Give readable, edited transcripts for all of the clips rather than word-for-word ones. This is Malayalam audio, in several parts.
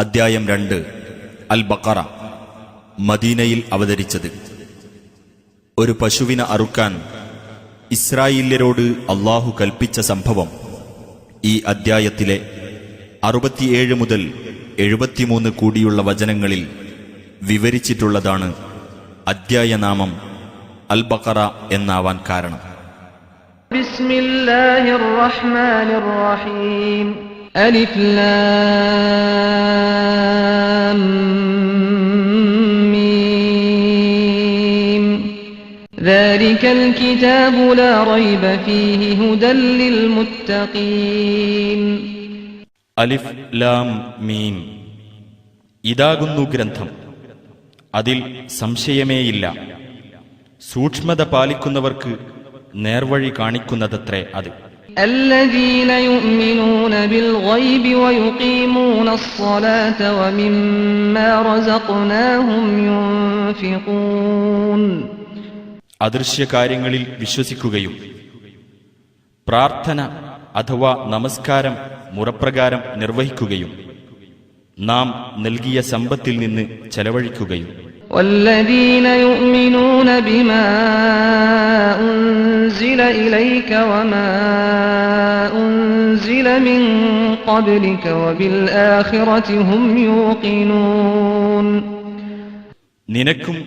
അദ്ധ്യായം 2 അൽ ബഖറ. മദീനയിൽ അവതരിച്ചത്. ഒരു പശുവിനെ അറുക്കാൻ ഇസ്രായേല്യരോട് അല്ലാഹു കൽപ്പിച്ച സംഭവം ഈ അദ്ധ്യായത്തിലെ 67 മുതൽ 73 കൂടിയുള്ള വചനങ്ങളിൽ വിവരിച്ചിട്ടുള്ളതാണ്. അദ്ധ്യായനാമം അൽ ബഖറ എന്നാവാൻ കാരണം. ബിസ്മില്ലാഹിർ റഹ്മാനിർ റഹീം. അലിഫ് ലാം മീം. ദാലികൽ കിതാബു ലാ റൈബ ഫീഹി ഹുദൽ ലിൽ മുത്തഖീൻ. അലിഫ് ലാം മീം. ഇതാകുന്നു ഗ്രന്ഥം, അതിൽ സംശയമേയില്ല. സൂക്ഷ്മത പാലിക്കുന്നവർക്ക് നേർവഴി കാണിക്കുന്നതത്രേ അത്. الذين يؤمنون بالغيب ويقيمون الصلاة ومما رزقناهم ينفقون. അദൃശ്യ കാര്യങ്ങളിൽ വിശ്വസിക്കുകയും പ്രാർത്ഥന അഥവാ നമസ്കാരം മുറപ്രകാരം നിർവഹിക്കുകയും നാം നൽകിയ സമ്പത്തിൽ നിന്ന് ചെലവഴിക്കുകയും. والذين يؤمنون بما أنزل إليك وما أنزل من قبلك وبالآخرة هم يوقنون. നിനക്കും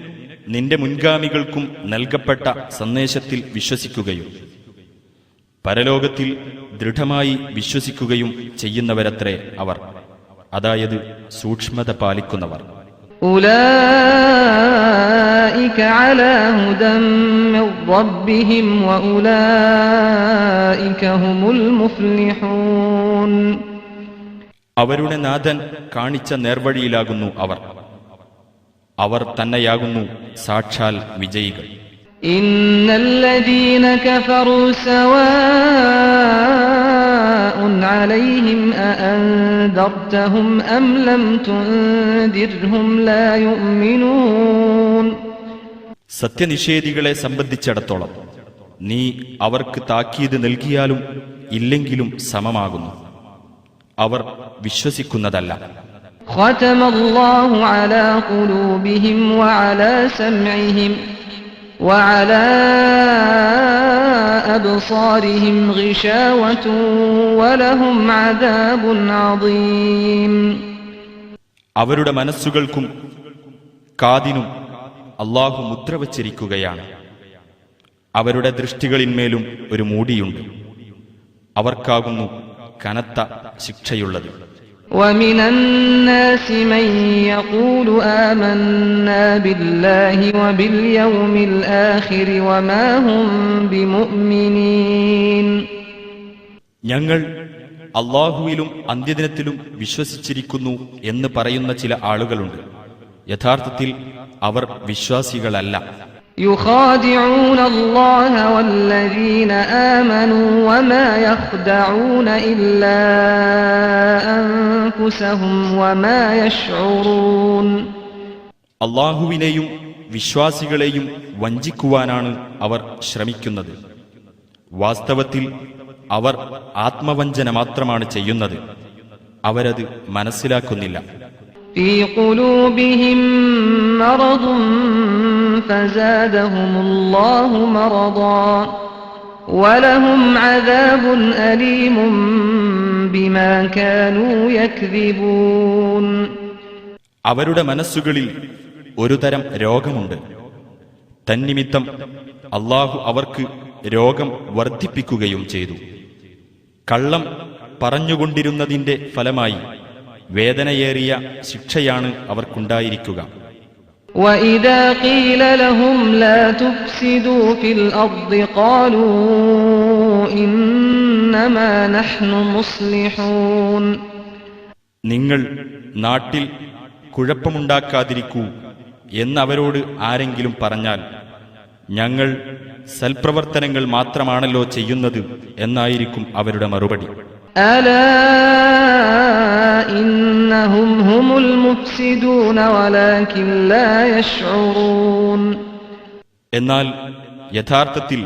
നിന്റെ മുൻഗാമികൾക്കും നൽകപ്പെട്ട സന്ദേശത്തിൽ വിശ്വസിക്കുകയും പരലോകത്തിൽ ദൃഢമായി വിശ്വസിക്കുകയും ചെയ്യുന്നവരത്രേ അവർ, അതായത് സൂക്ഷ്മത പാലിക്കുന്നവർ. ഉലൈക അലാ ഹുദൻ മിർ റബ്ബിഹിം വഉലൈക ഹുമുൽ മുഫ്ലിഹൂൻ. അവരുടെ നാഥൻ കാണിച്ച നേർവഴിയിലാകുന്നു അവർ തന്നെയാകുന്നു സാക്ഷാൽ വിജയികൾ. ഇന്നല്ലദീന കഫറൂ സവാഉൻ അലൈഹിം അഅൻദർതഹും അം ലം തുൻദിർഹും ലാ യുഅ്മിനൂൻ. സത്യനിഷേധികളെ സംബന്ധിച്ചിടത്തോളം നീ അവർക്ക് താക്കീത് നൽകിയാലും ഇല്ലെങ്കിലും സമമാകുന്നു, അവർ വിശ്വസിക്കുന്നതല്ല. ختم الله على قلوبهم وعلى سمعهم وعلى أبصارهم غشاوة ولهم عذاب عظيم. അവരുടെ മനസ്സുകൾക്കും കാതിനും അല്ലാഹു മുദ്ര വച്ചിരിക്കുകയാണ്. അവരുടെ ദൃഷ്ടികളിന്മേലും ഒരു മൂടിയുണ്ട്. അവർക്കാകുന്നു കനത്ത ശിക്ഷയുള്ളത്. ومن الناس من يقول آمنا بالله وباليوم الآخر وما هم بمؤمنين. ഞങ്ങൾ അല്ലാഹുവിലും അന്ത്യദിനത്തിലും വിശ്വസിച്ചിരിക്കുന്നു എന്ന് പറയുന്ന ചില ആളുകളുണ്ട്. യഥാർത്ഥത്തിൽ അവർ വിശ്വാസികളല്ല. يخادعون الله والذين آمنوا وما يخدعون إلا أنفسهم وما يشعرون. അല്ലാഹുവിനെയും വിശ്വാസികളെയും വഞ്ചിക്കുവാനാണ് അവർ ശ്രമിക്കുന്നത്. വാസ്തവത്തിൽ അവർ ആത്മവഞ്ചന മാത്രമാണ് ചെയ്യുന്നത്. അവരത് മനസ്സിലാക്കുന്നില്ല. في قلوبهم مرض فزادهم الله مرضا ولهم عذاب أليم بما كانوا يكذبون. അവരുടെ മനസ്സുകളിൽ ഒരു തരം രോഗമുണ്ട്. തന്നിമിത്തം അല്ലാഹു അവർക്ക് രോഗം വർദ്ധിപ്പിക്കുകയും ചെയ്തു. കള്ളം പറഞ്ഞുകൊണ്ടിരുന്നതിന്റെ ഫലമായി വേദനയേറിയ ശിക്ഷയാണ് അവർക്കുണ്ടായിരിക്കുക. وَإِذَا قِيلَ لَهُمْ لَا تُفْسِدُوا فِي الْأَرْضِ قَالُوا إِنَّمَا نَحْنُ مُصْلِحُونَ. നിങ്ങൾ നാട്ടിൽ കുഴപ്പമുണ്ടാക്കാതിരിക്കൂ എന്നവരോട് ആരെങ്കിലും പറഞ്ഞാൽ ഞങ്ങൾ സൽപ്രവർത്തനങ്ങൾ മാത്രമാണല്ലോ ചെയ്യുന്നത് എന്നായിരിക്കും അവരുടെ മറുപടി. ألا إنهم هم المفسدون ولكن لا يشعرون. എന്നാൽ യഥാർത്ഥത്തിൽ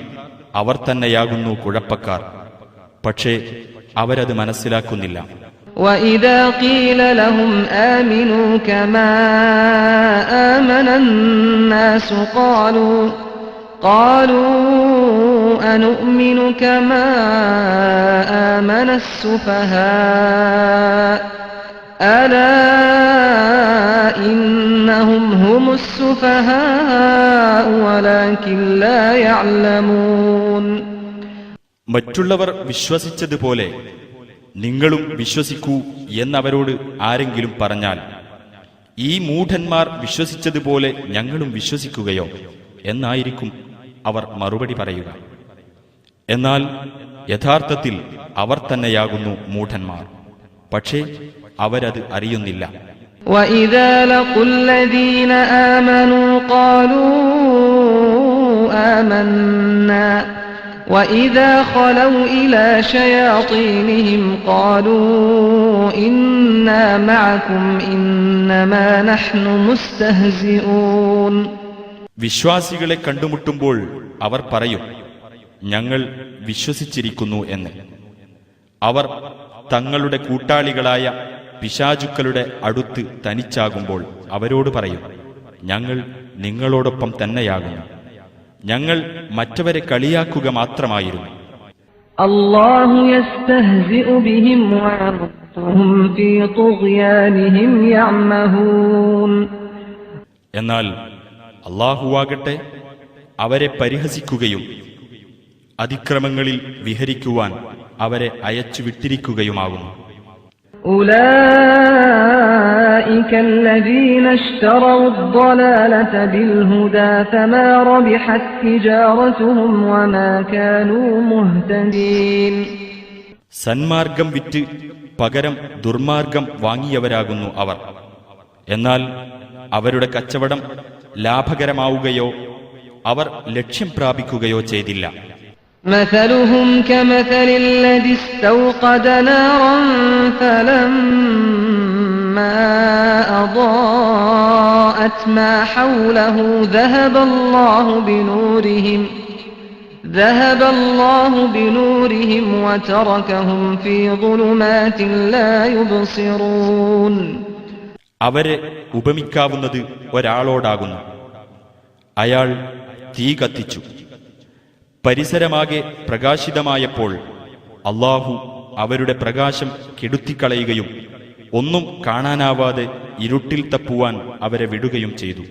അവർ തന്നെയാകുന്നു കുഴപ്പക്കാർ, പക്ഷേ അവരത് മനസ്സിലാക്കുന്നില്ല. وإذا قيل لهم آمنوا كما آمن الناس قالوا أنؤمن كما آمن السفهاء ألا إنهم هم السفهاء ولكن لا يعلمون. മറ്റുള്ളവർ വിശ്വസിച്ചതുപോലെ നിങ്ങളും വിശ്വസിക്കൂ എന്നവരോട് ആരെങ്കിലും പറഞ്ഞാൽ, ഈ മൂഢന്മാർ വിശ്വസിച്ചതുപോലെ ഞങ്ങളും വിശ്വസിക്കുകയോ എന്നായിരിക്കും അവർ മറുപടി പറയുക. എന്നാൽ യഥാർത്ഥത്തിൽ അവർ തന്നെയാകുന്നു മൂഢന്മാർ, പക്ഷേ അവരത് അറിയുന്നില്ല. وَإِذَا لَقُوا الَّذِينَ آمَنُوا قَالُوا آمَنَّا وَإِذَا خَلَوْا إِلَى شَيَاطِينِهِمْ قَالُوا إِنَّا مَعَكُمْ إِنَّمَا نَحْنُ مُسْتَهْزِئُونَ. വിശ്വാസികളെ കണ്ടുമുട്ടുമ്പോൾ അവർ പറയും, ഞങ്ങൾ വിശ്വസിച്ചിരിക്കുന്നു എന്ന്. അവർ തങ്ങളുടെ കൂട്ടാളികളായ പിശാചുക്കളുടെ അടുത്ത് തനിച്ചാകുമ്പോൾ അവരോട് പറയും, ഞങ്ങൾ നിങ്ങളോടൊപ്പം തന്നെയാകുന്നു, ഞങ്ങൾ മറ്റവരെ കളിയാക്കുക മാത്രമായിരുന്നു. അല്ലാഹു യസ്തഹ്സിഉ ബിഹിം വയർദുഹും ഫീ തുഗ്യാനിഹിം യഅമഹൂൻ. എന്നാൽ അല്ലാഹുവാകട്ടെ അവരെ പരിഹസിക്കുകയും അതിക്രമങ്ങളിൽ വിഹരിക്കുവാൻ അവരെ അയച്ചു വിട്ടിരിക്കുകയുമാകുന്നു. أولئك الذين اشتروا الضلالة بالهدى فما ربحت تجارتهم وما كانوا مهتدين. സന്മാർഗം വിറ്റ് പകരം ദുർമാർഗം വാങ്ങിയവരാകുന്നു അവർ. എന്നാൽ അവരുടെ കച്ചവടം ലാഭകരമാവുകയോ അവർ ലക്ഷ്യം പ്രാപിക്കുകയോ ചെയ്തില്ല. مثلهم كمثل الذي استوقد نارا فلما أضاءت ما حوله ذهب الله بنورهم وتركهم في ظلمات لا يبصرون. അവരെ ഉപമിക്കാവുന്നത് ഒരാളോടാകുന്നു. അയാൾ തീ കത്തിച്ചു. പരിസരമാകെ പ്രകാശിതമായപ്പോൾ അല്ലാഹു അവരുടെ പ്രകാശം കെടുത്തിക്കളയുകയും ഒന്നും കാണാനാവാതെ ഇരുട്ടിൽ തപ്പുവാൻ അവരെ വിടുകയും ചെയ്തു.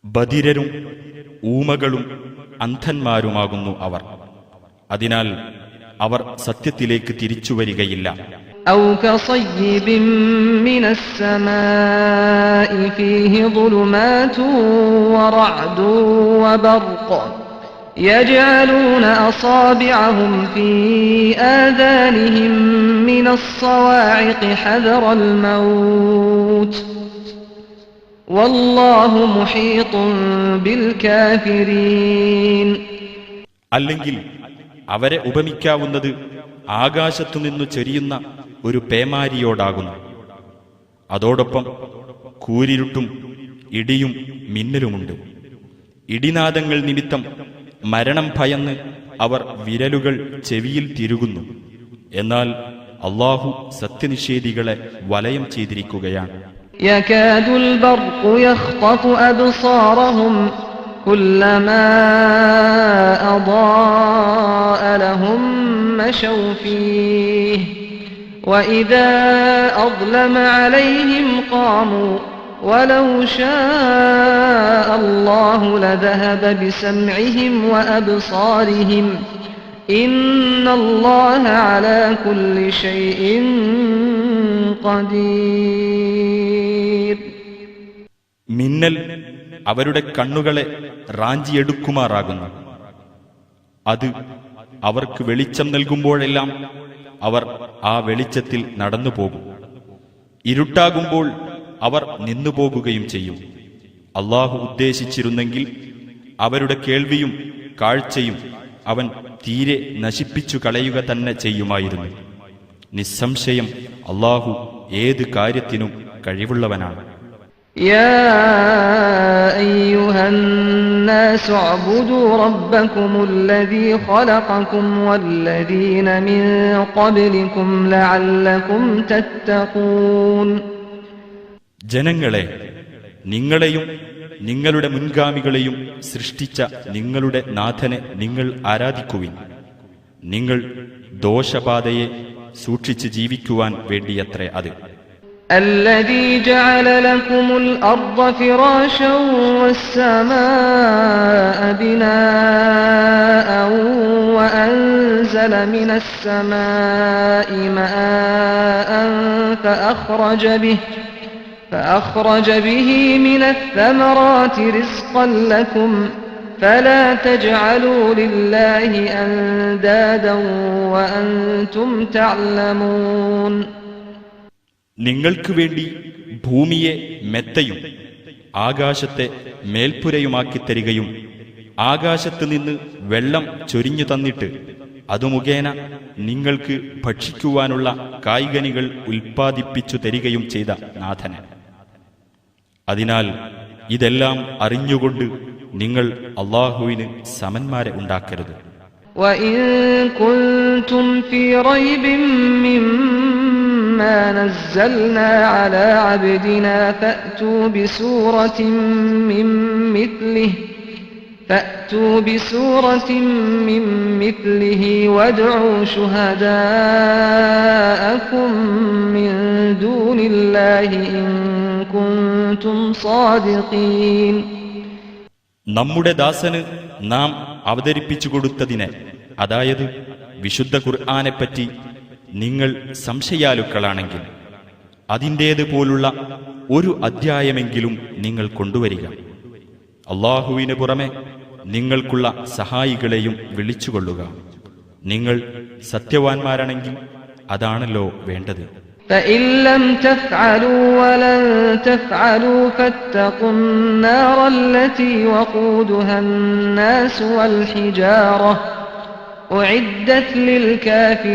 ബധിരരും ഊമകളും അന്ധന്മാരുമാകുന്നു അവർ. അതിനാൽ അവർ സത്യത്തിലേക്ക് തിരിച്ചുവരികയില്ല. أو كصيب من السماء فيه ظلمات ورعد وبرق يجعلون أصابعهم في آذانهم من الصواعق حذر الموت والله محيط بالكافرين. അല്ലെങ്കിൽ അവരെ ഉപമിക്കാവുന്നത് ആകാശത്തുനിന്നു ചൊരിയുന്ന ഒരു പേമാരിയോടാകുന്നു. അതോടൊപ്പം കൂരിരുട്ടും ഇടിയും മിന്നലുമുണ്ട്. ഇടിനാദങ്ങൾ നിമിത്തം മരണം ഭയന്ന് അവർ വിരലുകൾ ചെവിയിൽ തിരുകുന്നു. എന്നാൽ അല്ലാഹു സത്യനിഷേധികളെ വലയം ചെയ്തിരിക്കുകയാണ്. യകാദുൽ ബർഖു യഖ്തഫു അബ്സാറഹും കുല്ലമാ അദാഅ ലഹും മശൗ ഫീഹി وإذا أظلم عليهم قاموا ولو شاء الله لذهب بسمعهم وأبصارهم إن الله على كل شيء قدير. മിന്നൽ അവരുടെ കണ്ണുകളെ റാഞ്ചിയെടുക്കുമാറാകുന്നു. അത് അവർക്ക് വെളിച്ചം നൽകുമ്പോഴെല്ലാം അവർ ആ വെളിച്ചത്തിൽ നടന്നു പോകും. ഇരുട്ടാകുമ്പോൾ അവർ നിന്നുപോകുകയും ചെയ്യും. അല്ലാഹു ഉദ്ദേശിച്ചിരുന്നെങ്കിൽ അവരുടെ കേൾവിയും കാഴ്ചയും അവൻ തീരെ നശിപ്പിച്ചു കളയുക തന്നെ ചെയ്യുമായിരുന്നു. നിസ്സംശയം അല്ലാഹു ഏത് കാര്യത്തിനും കഴിവുള്ളവനാണ്. يا أيها الناس اعبدوا ربكم الذي خلقكم والذين من قبلكم لعلكم تتقون. ജനങ്ങളെ, നിങ്ങളെയും നിങ്ങളുടെ മുൻഗാമികളെയും സൃഷ്ടിച്ച നിങ്ങളുടെ നാഥനെ നിങ്ങൾ ആരാധിക്കുവിൻ. നിങ്ങൾ ദോഷബാധയെ സൂക്ഷിച്ച് ജീവിക്കുവാൻ വേണ്ടിയത്രേ അത്. الذي جعل لكم الأرض فراشا والسماء بناء وأنزل من السماء ماء فأخرج به من الثمرات رزقا لكم فلا تجعلوا لله أندادا وأنتم تعلمون. നിങ്ങൾക്ക് വേണ്ടി ഭൂമിയെ മെത്തയും ആകാശത്തെ മേൽപ്പുരയുമാക്കി തരികയും ആകാശത്ത് നിന്ന് വെള്ളം ചൊരിഞ്ഞു തന്നിട്ട് അതു മുഖേന നിങ്ങൾക്ക് ഭക്ഷിക്കുവാനുള്ള കായ്കനികൾ ഉൽപ്പാദിപ്പിച്ചു തരികയും ചെയ്ത നാഥന്. അതിനാൽ ഇതെല്ലാം അറിഞ്ഞുകൊണ്ട് നിങ്ങൾ അല്ലാഹുവിന് സമന്മാരെ ഉണ്ടാക്കരുത്. وَإِن كُنتُمْ فِي رَيْبٍ مِّمَّا نَزَّلْنَا عَلَىٰ عَبْدِنَا فَأْتُوا بِسُورَةٍ مِّن مِّثْلِهِ وَادْعُوا شُهَدَاءَكُم مِّن دُونِ اللَّهِ إِن كُنتُمْ صَادِقِينَ. നമ്മുടെ ദാസന് നാം അവതരിപ്പിച്ചു കൊടുത്തതിനെ, അതായത് വിശുദ്ധ ഖുർആനെപ്പറ്റി നിങ്ങൾ സംശയാലുക്കളാണെങ്കിൽ അതിൻ്റേതുപോലുള്ള ഒരു അധ്യായമെങ്കിലും നിങ്ങൾ കൊണ്ടുവരിക. അല്ലാഹുവിന് പുറമെ നിങ്ങൾക്കുള്ള സഹായികളെയും വിളിച്ചുകൊള്ളുക. നിങ്ങൾ സത്യവാൻമാരാണെങ്കിൽ അതാണല്ലോ വേണ്ടത്. فَإِن لَّمْ تَفْعَلُوا وَلَن تَفْعَلُوا فَاتَّقُوا النَّارَ الَّتِي وَقُودُهَا النَّاسُ وَالْحِجَارَةُ أُعِدَّتْ لِلْكَافِرِينَ.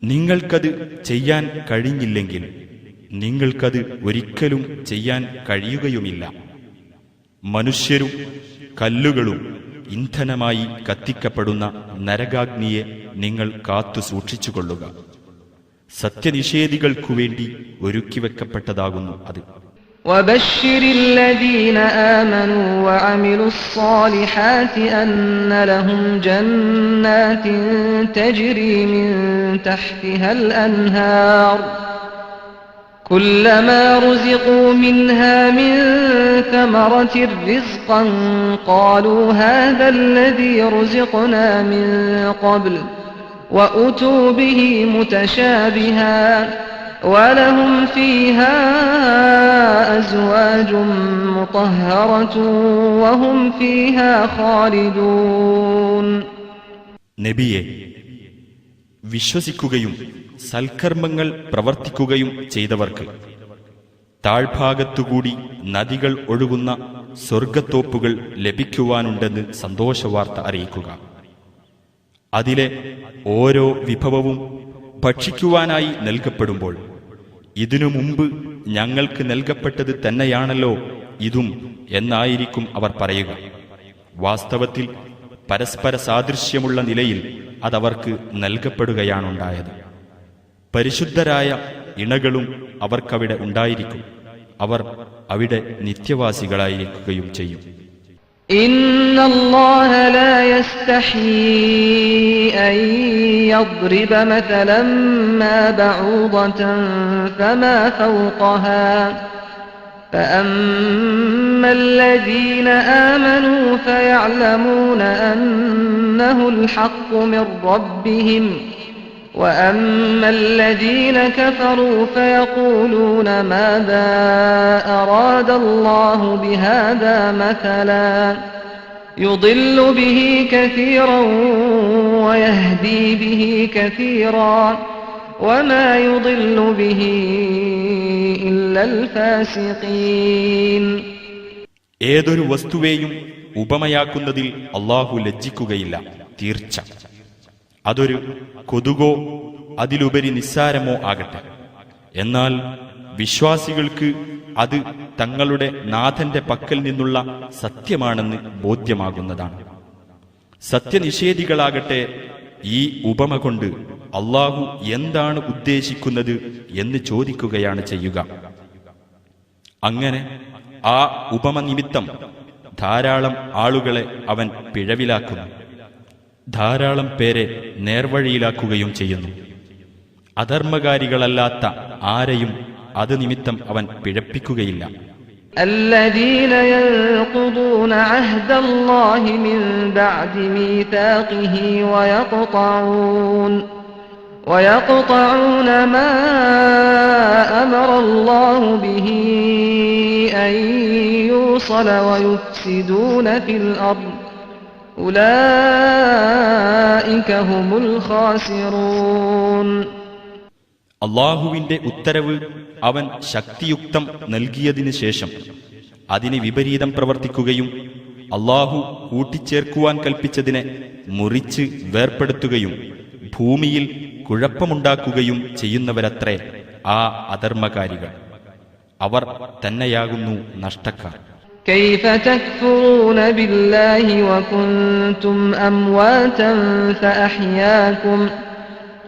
നിങ്ങൾക്കത് ചെയ്യാൻ കഴിഞ്ഞില്ലെങ്കിൽ നിങ്ങൾക്കത് ഒരിക്കലും ചെയ്യാൻ കഴിയുകയുമില്ല. മനുഷ്യരും കല്ലുകളും ഇന്ധനമായി കത്തിക്കപ്പെടുന്ന നരകാഗ്നിയെ നിങ്ങൾ കാത്തു സൂക്ഷിച്ചുകൊള്ളുക. സത്യനിഷേധികൾക്കു വേണ്ടി ഒരുക്കിവെക്കപ്പെട്ടതാകുന്നു അത്. وَبَشِّرِ الَّذِينَ آمَنُوا وَعَمِلُوا الصَّالِحَاتِ أَنَّ لَهُمْ جَنَّاتٍ تَجْرِي مِن تَحْتِهَا الْأَنْهَارُ كُلَّمَا رُزِقُوا مِنْهَا مِن ثَمَرَةٍ رِّزْقًا قَالُوا هَٰذَا الَّذِي رُزِقْنَا مِن قَبْلُ وَأُتُوا بِهِ مُتَشَابِهًا وَلَهُمْ فِيهَا أَزْوَاجٌ مُّطَهَّرَةٌ وَهُمْ فِيهَا خَالِدُونَ. നബിയെ, വിശ്വസിക്കുകയും സൽക്കർമ്മങ്ങൾ പ്രവർത്തിക്കുകയും ചെയ്തവർക്ക് താഴ്ഭാഗത്തുകൂടി നദികൾ ഒഴുകുന്ന സ്വർഗത്തോപ്പുകൾ ലഭിക്കുവാനുണ്ടെന്ന് സന്തോഷവാർത്ത അറിയിക്കുക. അതിലെ ഓരോ വിഭവവും ഭക്ഷിക്കുവാനായി നൽകപ്പെടുമ്പോൾ ഇതിനു മുമ്പ് ഞങ്ങൾക്ക് നൽകപ്പെട്ടത് തന്നെയാണല്ലോ ഇതും എന്നായിരിക്കും അവർ പറയുക. വാസ്തവത്തിൽ പരസ്പര സാദൃശ്യമുള്ള നിലയിൽ അതവർക്ക് നൽകപ്പെടുകയാണുണ്ടായത്. പരിശുദ്ധരായ ഇണകളും അവർക്കവിടെ ഉണ്ടായിരിക്കും. അവർ അവിടെ നിത്യവാസികളായിരിക്കുകയും ചെയ്യും. ഇന്നല്ലാഹ ലാ യസ്തഹീ അൻ യദ്രിബ മതലൻ മാ ബഊദതൻ ഫമാ ഫൗഖഹാ فأما الذين آمنوا فيعلمون أنه الحق من ربهم وأما الذين كفروا فيقولون ماذا أراد الله بهذا مثلا يضل به كثيرا ويهدي به كثيرا وما يضل به إلا الفاسقين. ഏതൊരു വസ്തുവേയും ഉപമയാക്കുന്നതിൽ അല്ലാഹു ലജ്ജിക്കുകയില്ല, തീർച്ച. അതൊരു കൊതുകോ അതിലുപരി നിസ്സാരമോ ആകട്ടെ. എന്നാൽ വിശ്വാസികൾക്ക് അത് തങ്ങളുടെ നാഥന്റെ പക്കൽ നിന്നുള്ള സത്യമാണെന്ന് ബോധ്യമാകുന്നതാണ്. സത്യനിഷേധികളാകട്ടെ ഈ ഉപമ കൊണ്ട് അല്ലാഹു എന്താണ് ഉദ്ദേശിക്കുന്നത് എന്ന് ചോദിക്കുകയാണ് ചെയ്യുക. അങ്ങനെ ആ ഉപമ നിമിത്തം ധാരാളം ആളുകളെ അവൻ പിഴവിലാക്കുന്നു, ധാരാളം പേരെ നേർവഴിയിലാക്കുകയും ചെയ്യുന്നു. അധർമ്മകാരികളല്ലാത്ത ആരെയും അത് നിമിത്തം അവൻ പിഴപ്പിക്കുകയില്ല. الذين ينقضون عهد الله من بعد ميثاقه ويقطعون ما أمر الله به أن يوصل ويفسدون في الأرض أولئك هم الخاسرون. അള്ളാഹുവിന്റെ ഉത്തരവ് അവൻ ശക്തിയുക്തം നൽകിയതിനു ശേഷം അതിന് വിപരീതം പ്രവർത്തിക്കുകയും അള്ളാഹു കൂട്ടിച്ചേർക്കുവാൻ കൽപ്പിച്ചതിനെ മുറിച്ച് വേർപ്പെടുത്തുകയും ഭൂമിയിൽ കുഴപ്പമുണ്ടാക്കുകയും ചെയ്യുന്നവരത്രേ ആ അധർമ്മകാരികൾ. അവർ തന്നെയാകുന്നു നഷ്ടക്കാർ. كيف تكفرون بالله وكنتم أمواتا فأحياكم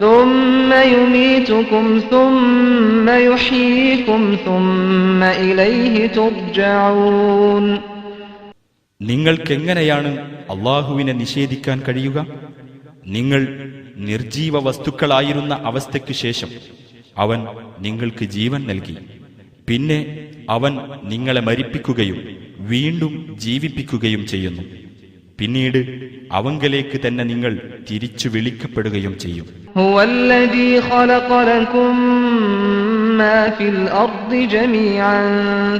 ثم يميتكم ثم يحييكم ثم إليه ترجعون. നിങ്ങൾക്കെങ്ങനെയാണ് അള്ളാഹുവിനെ നിഷേധിക്കാൻ കഴിയുക? നിങ്ങൾ നിർജീവ വസ്തുക്കളായിരുന്ന അവസ്ഥയ്ക്കു ശേഷം അവൻ നിങ്ങൾക്ക് ജീവൻ നൽകി, പിന്നെ അവൻ നിങ്ങളെ മരിപ്പിക്കുകയും വീണ്ടും ജീവിപ്പിക്കുകയും ചെയ്യുന്നു. പിന്നീട് അവങ്കലേക്ക് തന്നെ നിങ്ങൾ തിരിച്ചു വിളിക്കപ്പെടുകയും ചെയ്യും. ഹുവല്ലദീ ഖലഖ ലക്കും മാ ഫിൽ അർദി ജമീഅൻ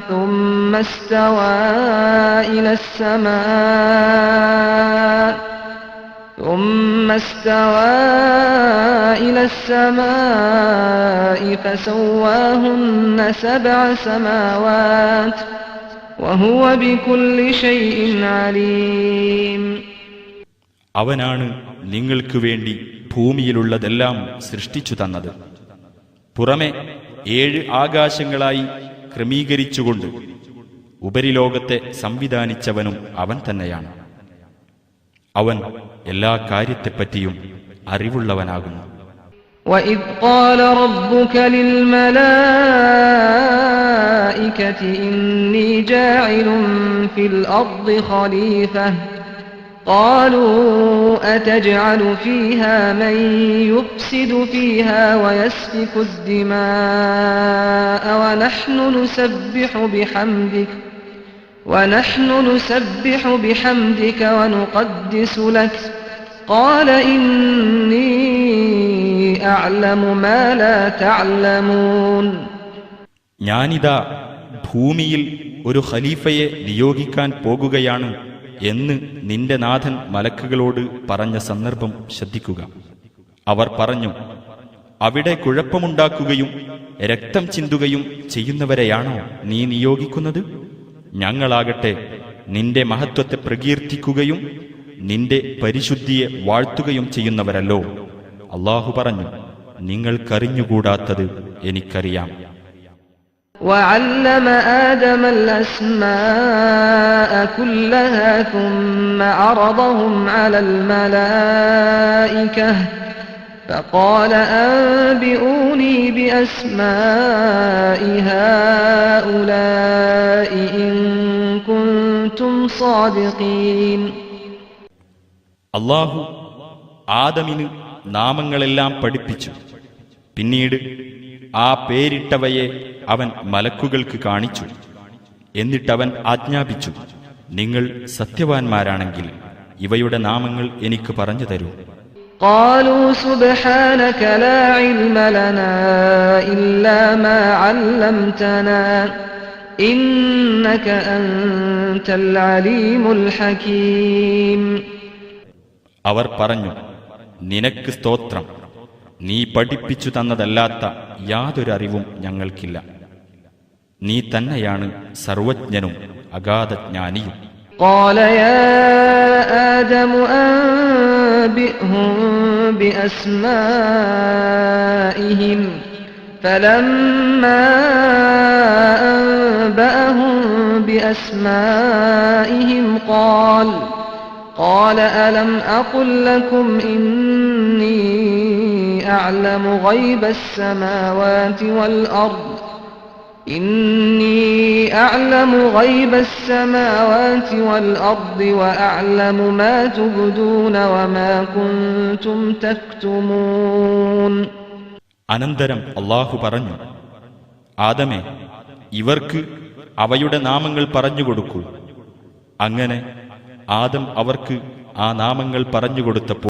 സുമ്മ ഇസ്തവാ ഇല السماء فسواهن سبع سماوات وهو بكل شيء عليم. അവനാണ് നിങ്ങൾക്ക് വേണ്ടി ഭൂമിയിലുള്ളതെല്ലാം സൃഷ്ടിച്ചു തന്നത്. പുറമെ 7 ആകാശങ്ങളായി ക്രമീകരിച്ചുകൊണ്ട് ഉപരിലോകത്തെ സംവിധാനിച്ചവനും അവൻ തന്നെയാണ്. അവൻ എല്ലാ കാര്യത്തെപ്പറ്റിയും അറിവുള്ളവനാകുന്നു. وَإِذْ قَالَ رَبُّكَ لِلْمَلَائِكَةِ إِنِّي جَاعِلٌ فِي الْأَرْضِ خَلِيفَةً قَالُوا أَتَجْعَلُ فِيهَا مَن يُفْسِدُ فِيهَا وَيَسْفِكُ الدِّمَاءَ وَنَحْنُ نُسَبِّحُ بِحَمْدِكَ وَنُقَدِّسُ لَكَ قَالَ إِنِّي أَعْلَمُ مَا لَا تَعْلَمُونَ. ഞാനിതാ ഭൂമിയിൽ ഒരു ഖലീഫയെ നിയോഗിക്കാൻ പോകുകയാണ് എന്ന് നിന്റെ നാഥൻ മലക്കുകളോട് പറഞ്ഞ സന്ദർഭം ശ്രദ്ധിക്കുക. അവർ പറഞ്ഞു, അവിടെ കുഴപ്പമുണ്ടാക്കുകയും രക്തം ചിന്തുകയും ചെയ്യുന്നവരെയാണോ നീ നിയോഗിക്കുന്നത്? ഞങ്ങളാകട്ടെ നിന്റെ മഹത്വത്തെ പ്രകീർത്തിക്കുകയും നിന്റെ പരിശുദ്ധിയെ വാഴ്ത്തുകയും ചെയ്യുന്നവരല്ലോ. അല്ലാഹു പറഞ്ഞു, നിങ്ങൾക്കറിഞ്ഞുകൂടാത്തത് എനിക്കറിയാം. وَعَلَّمَ آدَمَ الْأَسْمَاءَ كُلَّهَا ثُمَّ عَرَضَهُمْ عَلَى الْمَلَائِكَةِ فَقَالَ أَنبِئُونِي بِأَسْمَاءِ هَؤُلَاءِ إِن كُنتُمْ صَادِقِينَ. അല്ലാഹു ആദമിന് നാമങ്ങളെല്ലാം പഠിപ്പിച്ചു. പിന്നീട് ആ പേരിട്ടവയെ അവൻ മലക്കുകൾക്ക് കാണിച്ചു. എന്നിട്ടവൻ ആജ്ഞാപിച്ചു, നിങ്ങൾ സത്യവാൻമാരാണെങ്കിൽ ഇവയുടെ നാമങ്ങൾ എനിക്ക് പറഞ്ഞു തരൂ. قالوا سبحانك لا علم لنا إلا ما علمتنا إنك أنت العليم الحكيم. അവർ പറഞ്ഞു, നിനക്ക് സ്തോത്രം, നീ പഠിപ്പിച്ചു തന്നതല്ലാത്ത യാതൊരു അറിവും ഞങ്ങൾക്കില്ല. നീ തന്നെയാണ് സർവജ്ഞനും അഗാധജ്ഞാനിയും. قال يا آدم أنبئهم بأسمائهم فلما فلما أنبأهم بأسمائهم قال ألم أقل لكم إني أعلم غيب السماوات والأرض وأعلم ما تبدون وما كنتم تكتمون. അനന്തരം അല്ലാഹു പറഞ്ഞു, ആദമേ, ഇവർക്ക് അവയുടെ നാമങ്ങൾ പറഞ്ഞുകൊടുക്കൂ. അങ്ങനെ ആദം അവർക്ക് ആ നാമങ്ങൾ പറഞ്ഞുകൊടുത്തപ്പോൾ